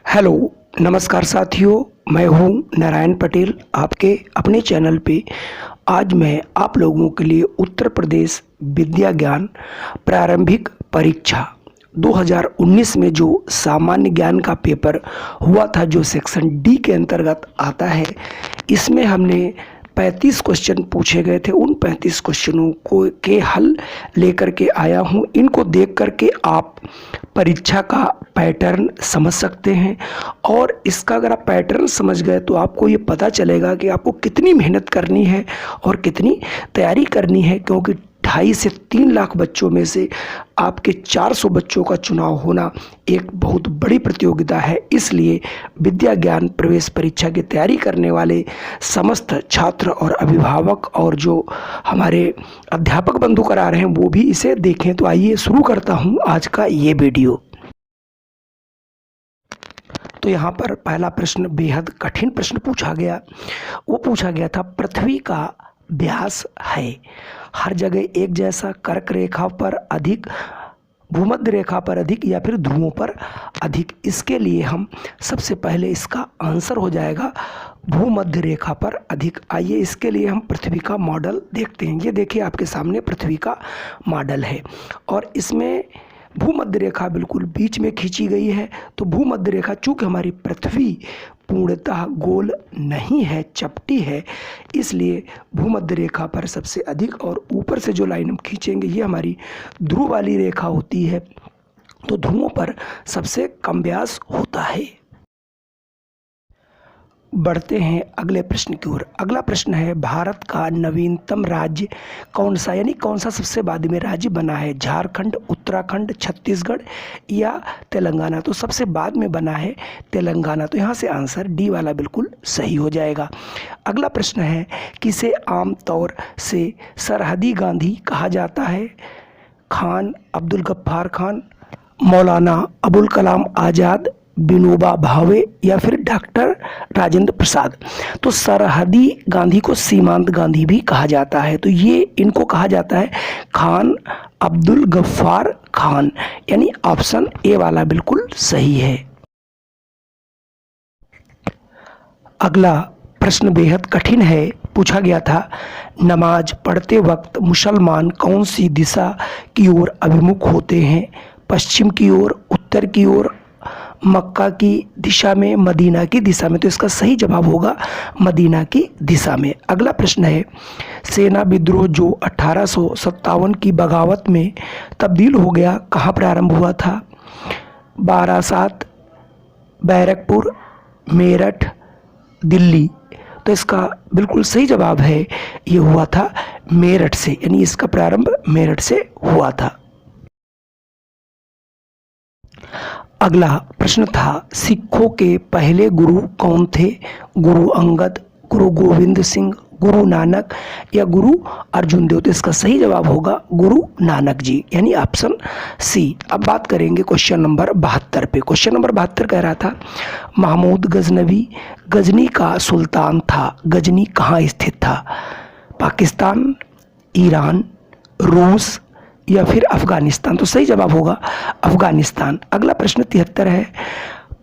Hello, नमस्कार साथियों। मैं हूं नारायण पटेल आपके अपने चैनल पे। आज मैं आप लोगों के लिए उत्तर प्रदेश विद्या ज्ञान प्रारंभिक परीक्षा 2019 में जो सामान्य ज्ञान का पेपर हुआ था, जो सेक्शन डी के अंतर्गत आता है, इसमें हमने 35 क्वेश्चन पूछे गए थे। उन 35 क्वेश्चनों को के हल लेकर के आया हूं। इनको देख करके आप परीक्षा का पैटर्न समझ सकते हैं, और इसका अगर आप पैटर्न समझ गए तो आपको ये पता चलेगा कि आपको कितनी मेहनत करनी है और कितनी तैयारी करनी है, क्योंकि 2.5 से 3 लाख बच्चों में से आपके 400 बच्चों का चुनाव होना एक बहुत बड़ी प्रतियोगिता है। इसलिए विद्या ज्ञान प्रवेश परीक्षा की तैयारी करने वाले समस्त छात्र और अभिभावक और जो हमारे अध्यापक बंधु करा रहे हैं वो भी इसे देखें। तो आइए शुरू करता हूं आज का ये वीडियो। तो यहाँ पर पहला प्रश्न बेहद कठिन प्रश्न पूछा गया। वो पूछा गया था, पृथ्वी का व्यास है हर जगह एक जैसा, कर्क रेखा पर अधिक, भूमध्य रेखा पर अधिक या फिर ध्रुवों पर अधिक? इसके लिए हम सबसे पहले इसका आंसर हो जाएगा भूमध्य रेखा पर अधिक। आइए इसके लिए हम पृथ्वी का मॉडल देखते हैं। ये देखिए आपके सामने पृथ्वी का मॉडल है, और इसमें भूमध्य रेखा बिल्कुल बीच में खींची गई है। तो भूमध्य रेखा, चूँकि हमारी पृथ्वी पूर्णतः गोल नहीं है, चपटी है, इसलिए भूमध्य रेखा पर सबसे अधिक, और ऊपर से जो लाइन हम खींचेंगे ये हमारी ध्रुव वाली रेखा होती है। तो ध्रुवों पर सबसे कम व्यास होता है। बढ़ते हैं अगले प्रश्न की ओर। अगला प्रश्न है, भारत का नवीनतम राज्य कौन सा, यानी कौन सा सबसे बाद में राज्य बना है? झारखंड, उत्तराखंड, छत्तीसगढ़ या तेलंगाना? तो सबसे बाद में बना है तेलंगाना। तो यहाँ से आंसर डी वाला बिल्कुल सही हो जाएगा। अगला प्रश्न है, किसे आमतौर से सरहदी गांधी कहा जाता है? खान अब्दुल गफ्फार खान, मौलाना अबुल कलाम आज़ाद, विनोबा भावे या फिर डॉक्टर राजेंद्र प्रसाद? तो सरहदी गांधी को सीमांत गांधी भी कहा जाता है। तो ये इनको कहा जाता है खान अब्दुल गफ्फार खान, यानी ऑप्शन ए वाला बिल्कुल सही है। अगला प्रश्न बेहद कठिन है। पूछा गया था, नमाज पढ़ते वक्त मुसलमान कौन सी दिशा की ओर अभिमुख होते हैं? पश्चिम की ओर, उत्तर की ओर, मक्का की दिशा में, मदीना की दिशा में? तो इसका सही जवाब होगा मदीना की दिशा में। अगला प्रश्न है, सेना विद्रोह जो 1857 की बगावत में तब्दील हो गया, कहाँ प्रारंभ हुआ था? बारासात, बैरकपुर, मेरठ, दिल्ली? तो इसका बिल्कुल सही जवाब है, ये हुआ था मेरठ से, यानी इसका प्रारंभ मेरठ से हुआ था। अगला प्रश्न था, सिखों के पहले गुरु कौन थे? गुरु अंगद, गुरु गोविंद सिंह, गुरु नानक या गुरु अर्जुन देव? तो इसका सही जवाब होगा गुरु नानक जी, यानी ऑप्शन सी। अब बात करेंगे क्वेश्चन नंबर 72 पे। क्वेश्चन नंबर 72 कह रहा था, महमूद गजनवी गजनी का सुल्तान था। गजनी कहाँ स्थित था? पाकिस्तान, ईरान, रूस या फिर अफगानिस्तान? तो सही जवाब होगा अफगानिस्तान। अगला प्रश्न 73 है,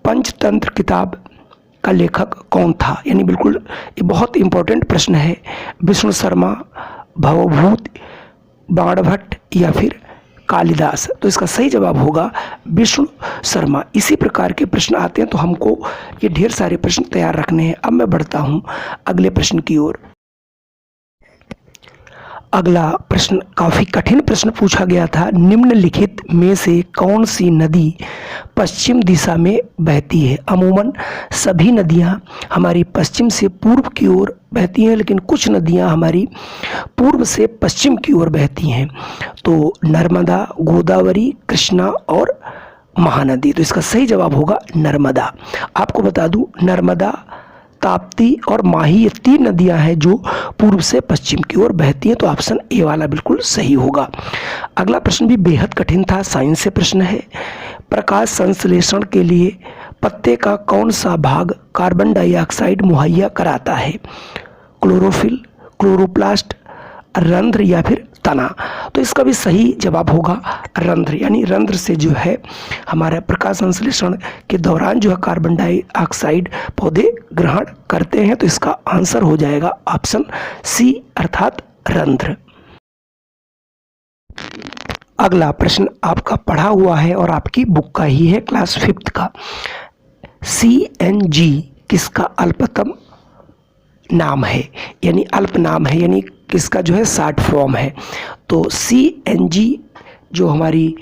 पंचतंत्र किताब का लेखक कौन था? यानी बिल्कुल ये बहुत इंपॉर्टेंट प्रश्न है। विष्णु शर्मा, भवभूत, बाणभट्ट या फिर कालिदास? तो इसका सही जवाब होगा विष्णु शर्मा। इसी प्रकार के प्रश्न आते हैं, तो हमको ये ढेर सारे प्रश्न तैयार रखने हैं। अब मैं बढ़ता हूँ अगले प्रश्न की ओर। अगला प्रश्न काफ़ी कठिन प्रश्न पूछा गया था, निम्नलिखित में से कौन सी नदी पश्चिम दिशा में बहती है? अमूमन सभी नदियां हमारी पश्चिम से पूर्व की ओर बहती हैं, लेकिन कुछ नदियां हमारी पूर्व से पश्चिम की ओर बहती हैं। तो नर्मदा, गोदावरी, कृष्णा और महानदी? तो इसका सही जवाब होगा नर्मदा। आपको बता दूं, नर्मदा, ताप्ती और माही, ये 3 नदियां हैं जो पूर्व से पश्चिम की ओर बहती हैं। तो ऑप्शन ए वाला बिल्कुल सही होगा। अगला प्रश्न भी बेहद कठिन था, साइंस से प्रश्न है, प्रकाश संश्लेषण के लिए पत्ते का कौन सा भाग कार्बन डाइऑक्साइड मुहैया कराता है? क्लोरोफिल, क्लोरोप्लास्ट, रंध्र या फिर तना। तो इसका भी सही जवाब होगा रंध्र, यानी रंध्र से जो है हमारा प्रकाश संश्लेषण के दौरान जो है कार्बन डाइऑक्साइड पौधे ग्रहण करते हैं। तो इसका आंसर हो जाएगा ऑप्शन सी अर्थात रंध्र। अगला प्रश्न आपका पढ़ा हुआ है और आपकी बुक का ही है, क्लास 5th का। CNG किसका अल्पतम नाम है, यानी अल्प नाम है, यानी किसका जो है शॉर्ट फॉर्म है। तो CNG जो हमारी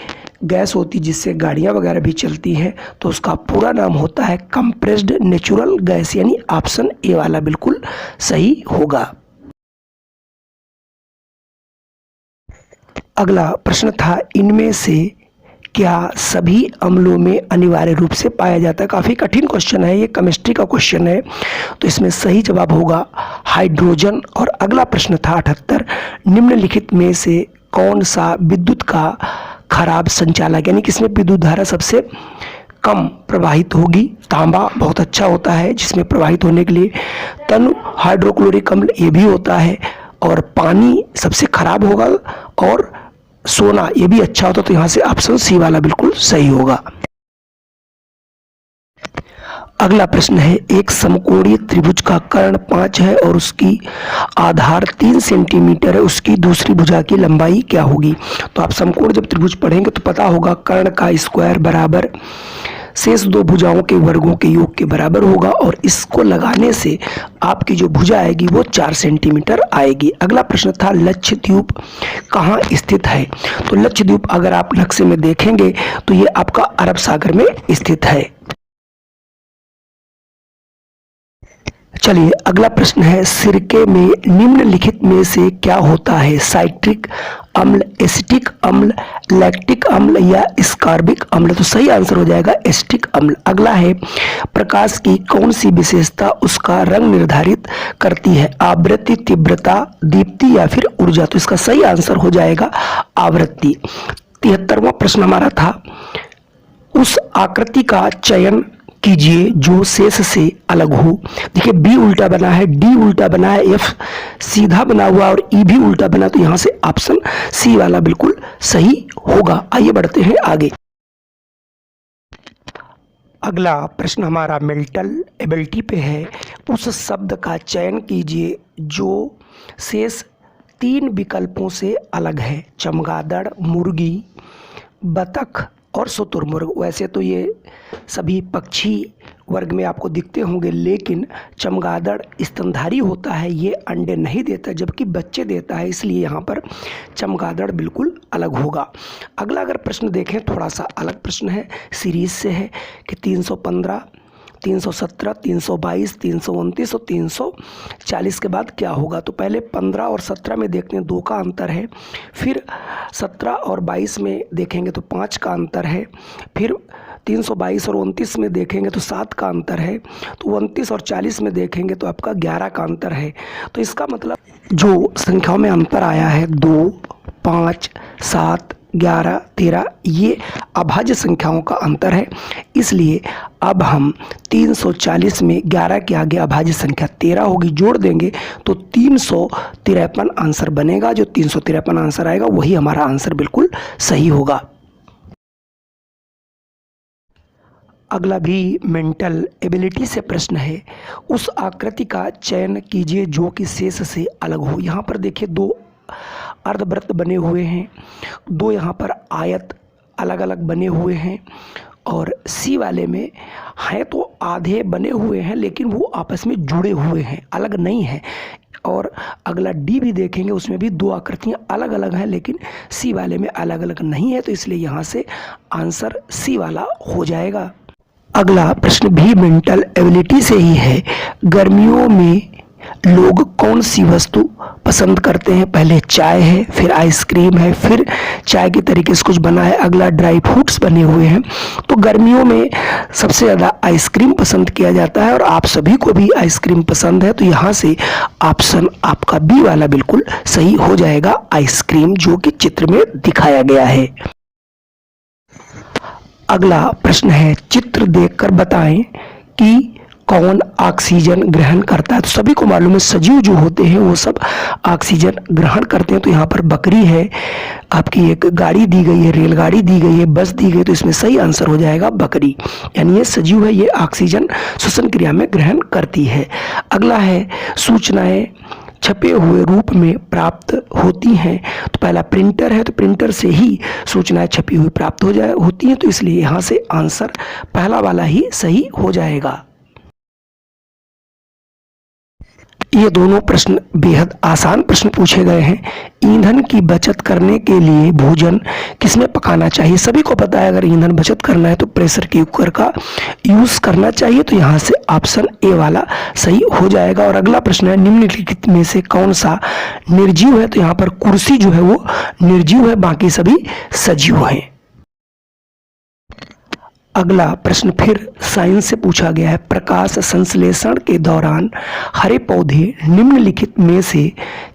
गैस होती जिससे गाड़ियां वगैरह भी चलती हैं, तो उसका पूरा नाम होता है कंप्रेस्ड नेचुरल गैस, यानी ऑप्शन ए वाला बिल्कुल सही होगा। अगला प्रश्न था, इनमें से क्या सभी अम्लों में अनिवार्य रूप से पाया जाता है। काफ़ी कठिन क्वेश्चन है, ये केमिस्ट्री का क्वेश्चन है, तो इसमें सही जवाब होगा हाइड्रोजन। और अगला प्रश्न था 78, निम्नलिखित में से कौन सा विद्युत का खराब संचालक, यानी किसमें विद्युत धारा सबसे कम प्रवाहित होगी। तांबा बहुत अच्छा होता है जिसमें प्रवाहित होने के लिए, तनु हाइड्रोक्लोरिक अम्ल ये भी होता है, और पानी सबसे खराब होगा, और सोना ये भी अच्छा होता। तो यहाँ से ऑप्शन सी वाला बिल्कुल सही होगा। अगला प्रश्न है, एक समकोणीय त्रिभुज का कर्ण 5 है और उसकी आधार 3 सेंटीमीटर है, उसकी दूसरी भुजा की लंबाई क्या होगी। तो आप समकोण जब त्रिभुज पढ़ेंगे तो पता होगा कर्ण का स्क्वायर बराबर शेष दो भुजाओं के वर्गों के योग के बराबर होगा, और इसको लगाने से आपकी जो भुजा आएगी वो 4 सेंटीमीटर आएगी। अगला प्रश्न था, लक्षद्वीप कहाँ स्थित है। तो लक्षद्वीप अगर आप नक्शे में देखेंगे तो ये आपका अरब सागर में स्थित है। चलिए अगला प्रश्न है, सिरके में निम्नलिखित में से क्या होता है। साइट्रिक अम्ल, एसिटिक अम्ल, लैक्टिक अम्ल या स्कार्बिक अम्ल। तो सही आंसर हो जाएगा एसिटिक अम्ल। अगला है, प्रकाश की कौन सी विशेषता उसका रंग निर्धारित करती है। आवृत्ति, तीव्रता, दीप्ति या फिर ऊर्जा। तो इसका सही आंसर हो जाएगा आवृत्ति। 73वां प्रश्न हमारा था, उस आकृति का चयन कीजिए जो शेष से अलग हो। देखिए बी उल्टा बना है, डी उल्टा बना है, एफ सीधा बना हुआ और ई भी उल्टा बना, तो यहां से ऑप्शन सी वाला बिल्कुल सही होगा। आइए बढ़ते हैं आगे। अगला प्रश्न हमारा मेंटल एबिलिटी पे है, उस शब्द का चयन कीजिए जो शेष 3 विकल्पों से अलग है। चमगादड़, मुर्गी, बतख और शुतुरमुर्ग। वैसे तो ये सभी पक्षी वर्ग में आपको दिखते होंगे, लेकिन चमगादड़ स्तनधारी होता है, ये अंडे नहीं देता जबकि बच्चे देता है, इसलिए यहाँ पर चमगादड़ बिल्कुल अलग होगा। अगला अगर प्रश्न देखें, थोड़ा सा अलग प्रश्न है, सीरीज से है कि 315, 317, 322, 329 और 340 के बाद क्या होगा। तो पहले 15 और 17 में देखते हैं 2 का अंतर है, फिर 17 और 22 में देखेंगे तो 5 का अंतर है, फिर 322 और 29 में देखेंगे तो 7 का अंतर है, तो 29 और 40 में देखेंगे तो आपका 11 का अंतर है। तो इसका मतलब जो संख्याओं में अंतर आया है 2, 5, 7, 11, 13, ये अभाज्य संख्याओं का अंतर है, इसलिए अब हम 340 में 11 के आगे अभाज्य संख्या 13 होगी, जोड़ देंगे तो 353 आंसर बनेगा। जो 353 आंसर आएगा वही हमारा आंसर बिल्कुल सही होगा। अगला भी मेंटल एबिलिटी से प्रश्न है, उस आकृति का चयन कीजिए जो कि शेष से अलग हो। यहाँ पर देखिए 2 अर्धवृत्त बने हुए हैं, 2 यहाँ पर आयत अलग अलग बने हुए हैं, और सी वाले में हैं तो आधे बने हुए हैं लेकिन वो आपस में जुड़े हुए हैं, अलग नहीं है। और अगला डी भी देखेंगे, उसमें भी 2 आकृतियाँ अलग अलग हैं लेकिन सी वाले में अलग अलग नहीं है, तो इसलिए यहाँ से आंसर सी वाला हो जाएगा। अगला प्रश्न भी मेंटल एबिलिटी से ही है, गर्मियों में लोग कौन सी वस्तु पसंद करते हैं। पहले चाय है, फिर आइसक्रीम है, फिर चाय के तरीके से कुछ बना है, अगला ड्राई फ्रूट्स बने हुए हैं। तो गर्मियों में सबसे ज़्यादा आइसक्रीम पसंद किया जाता है और आप सभी को भी आइसक्रीम पसंद है, तो यहाँ से ऑप्शन आपका बी वाला बिल्कुल सही हो जाएगा, आइसक्रीम, जो कि चित्र में दिखाया गया है। अगला प्रश्न है, चित्र देखकर बताएं कि कौन ऑक्सीजन ग्रहण करता है? तो सभी को मालूम है सजीव जो होते हैं वो सब ऑक्सीजन ग्रहण करते हैं। तो यहाँ पर बकरी है, आपकी एक गाड़ी दी गई है, रेलगाड़ी दी गई है, बस दी गई, तो इसमें सही आंसर हो जाएगा बकरी। यानी ये सजीव है, ये ऑक्सीजन श्वसन क्रिया में ग्रहण करती है। अगला है सूचनाएं छपे हुए रूप में प्राप्त होती हैं। तो पहला प्रिंटर है, तो प्रिंटर से ही सूचनाएं छपी हुई प्राप्त होती हैं, तो इसलिए यहाँ से आंसर पहला वाला ही सही हो जाएगा। ये दोनों प्रश्न बेहद आसान प्रश्न पूछे गए हैं। ईंधन की बचत करने के लिए भोजन किसमें पकाना चाहिए? सभी को पता है अगर ईंधन बचत करना है तो प्रेशर कुकर का यूज करना चाहिए। तो यहाँ से ऑप्शन ए वाला सही हो जाएगा। और अगला प्रश्न है निम्नलिखित में से कौन सा निर्जीव है? तो यहाँ पर कुर्सी जो है वो निर्जीव है, बाकी सभी सजीव हैं। अगला प्रश्न फिर साइंस से पूछा गया है। प्रकाश संश्लेषण के दौरान हरे पौधे निम्नलिखित में से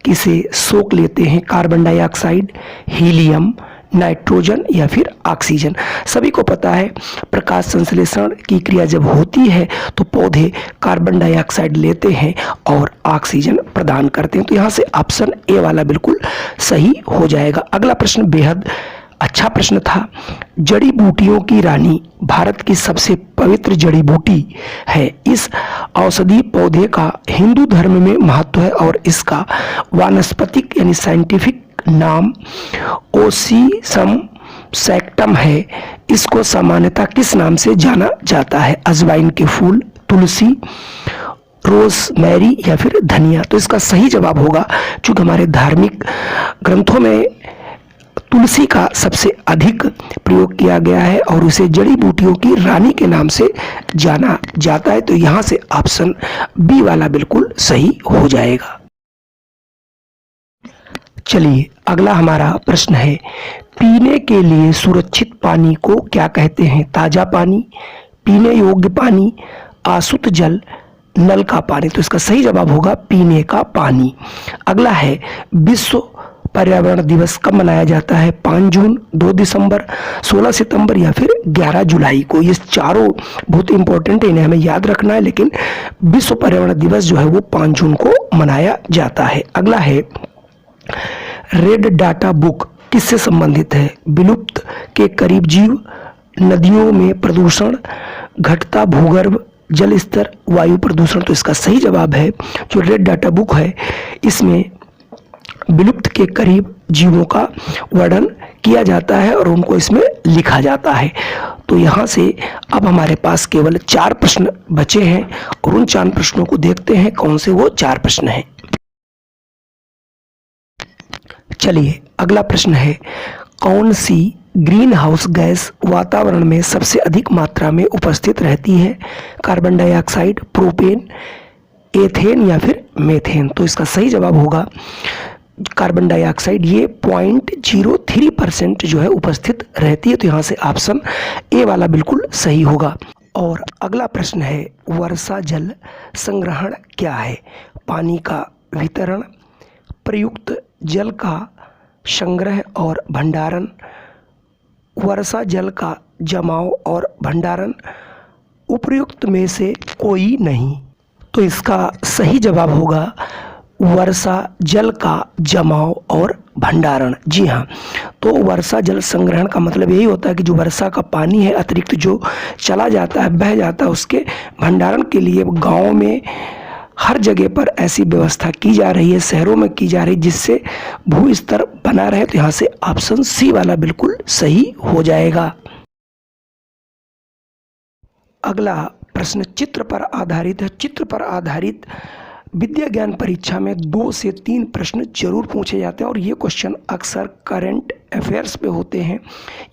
किसे सोख लेते हैं? कार्बन डाइऑक्साइड, हीलियम, नाइट्रोजन या फिर ऑक्सीजन? सभी को पता है प्रकाश संश्लेषण की क्रिया जब होती है तो पौधे कार्बन डाइऑक्साइड लेते हैं और ऑक्सीजन प्रदान करते हैं। तो यहाँ से ऑप्शन ए वाला बिल्कुल सही हो जाएगा। अगला प्रश्न बेहद अच्छा प्रश्न था। जड़ी बूटियों की रानी भारत की सबसे पवित्र जड़ी बूटी है। इस औषधि पौधे का हिंदू धर्म में महत्व है और इसका वानस्पतिक यानी साइंटिफिक नाम ओसीसम सैक्टम है। इसको सामान्यतः किस नाम से जाना जाता है? अजवाइन के फूल, तुलसी, रोजमेरी या फिर धनिया? तो इसका सही जवाब होगा, चूंकि हमारे धार्मिक ग्रंथों में तुलसी का सबसे अधिक प्रयोग किया गया है और उसे जड़ी बूटियों की रानी के नाम से जाना जाता है। तो यहाँ से ऑप्शन बी वाला बिल्कुल सही हो जाएगा। चलिए अगला हमारा प्रश्न है, पीने के लिए सुरक्षित पानी को क्या कहते हैं? ताजा पानी, पीने योग्य पानी, आशुद्ध जल, नल का पानी? तो इसका सही जवाब होगा पीने का पानी। अगला है विश्व पर्यावरण दिवस कब मनाया जाता है? 5 जून, 2 दिसंबर, 16 सितंबर या फिर 11 जुलाई को? ये चारों बहुत इंपॉर्टेंट है, इन्हें हमें याद रखना है। लेकिन विश्व पर्यावरण दिवस जो है वो 5 जून को मनाया जाता है। अगला है रेड डाटा बुक किससे संबंधित है? विलुप्त के करीब जीव, नदियों में प्रदूषण, घटता भूगर्भ जल स्तर, वायु प्रदूषण? तो इसका सही जवाब है जो रेड डाटा बुक है, इसमें विलुप्त के करीब जीवों का वर्णन किया जाता है और उनको इसमें लिखा जाता है। तो यहाँ से अब हमारे पास केवल 4 प्रश्न बचे हैं और उन 4 प्रश्नों को देखते हैं कौन से वो 4 प्रश्न हैं। चलिए अगला प्रश्न है, कौन सी ग्रीन हाउस गैस वातावरण में सबसे अधिक मात्रा में उपस्थित रहती है? कार्बन डाइऑक्साइड, प्रोपेन, एथेन या फिर मेथेन? तो इसका सही जवाब होगा कार्बन डाइऑक्साइड। ये 0.03% जो है उपस्थित रहती है। तो यहाँ से ऑप्शन ए वाला बिल्कुल सही होगा। और अगला प्रश्न है, वर्षा जल संग्रहण क्या है? पानी का वितरण, प्रयुक्त जल का संग्रह और भंडारण, वर्षा जल का जमाव और भंडारण, उपयुक्त में से कोई नहीं? तो इसका सही जवाब होगा वर्षा जल का जमाव और भंडारण। जी हाँ, तो वर्षा जल संग्रहण का मतलब यही होता है कि जो वर्षा का पानी है अतिरिक्त जो चला जाता है, बह जाता है, उसके भंडारण के लिए गाँव में हर जगह पर ऐसी व्यवस्था की जा रही है, शहरों में की जा रही है, जिससे भू स्तर बना रहे। तो यहाँ से ऑप्शन सी वाला बिल्कुल सही हो जाएगा। अगला प्रश्न चित्र पर आधारित है। चित्र पर आधारित विद्या ज्ञान परीक्षा में 2 से 3 प्रश्न जरूर पूछे जाते हैं और ये क्वेश्चन अक्सर करंट अफेयर्स पे होते हैं,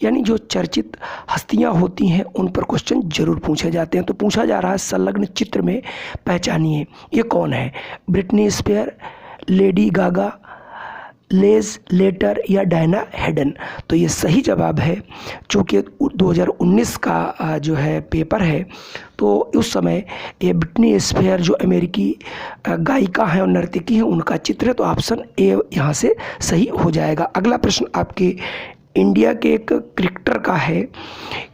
यानी जो चर्चित हस्तियां होती हैं उन पर क्वेश्चन जरूर पूछे जाते हैं। तो पूछा जा रहा है संलग्न चित्र में पहचानिए ये कौन है? ब्रिटनी स्पीयर, लेडी गागा, लेज लेटर या डायना हेडन? तो ये सही जवाब है। चूँकि 2019 का जो है पेपर है तो उस समय ये ब्रिटनी स्पीयर जो अमेरिकी गायिका हैं और नर्तकी हैं उनका चित्र है। तो ऑप्शन ए यहाँ से सही हो जाएगा। अगला प्रश्न आपके इंडिया के एक क्रिकेटर का है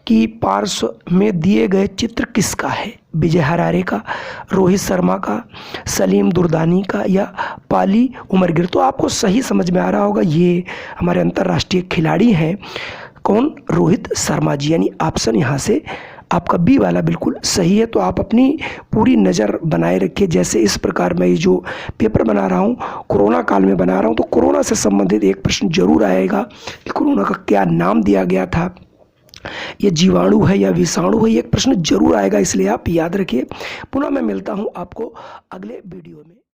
कि पार्श्व में दिए गए चित्र किसका है? विजय हरारे का, रोहित शर्मा का, सलीम दुर्दानी का या पाली उमरगिर? तो आपको सही समझ में आ रहा होगा, ये हमारे अंतर्राष्ट्रीय खिलाड़ी हैं। कौन? रोहित शर्मा जी। यानी ऑप्शन यहाँ से आपका बी वाला बिल्कुल सही है। तो आप अपनी पूरी नज़र बनाए रखिए। जैसे इस प्रकार मैं ये जो पेपर बना रहा हूँ, कोरोना काल में बना रहा हूँ, तो कोरोना से संबंधित एक प्रश्न जरूर आएगा कि कोरोना का क्या नाम दिया गया था, ये जीवाणु है या विषाणु है, ये एक प्रश्न जरूर आएगा, इसलिए आप याद रखिए। पुनः मैं मिलता हूँ आपको अगले वीडियो में।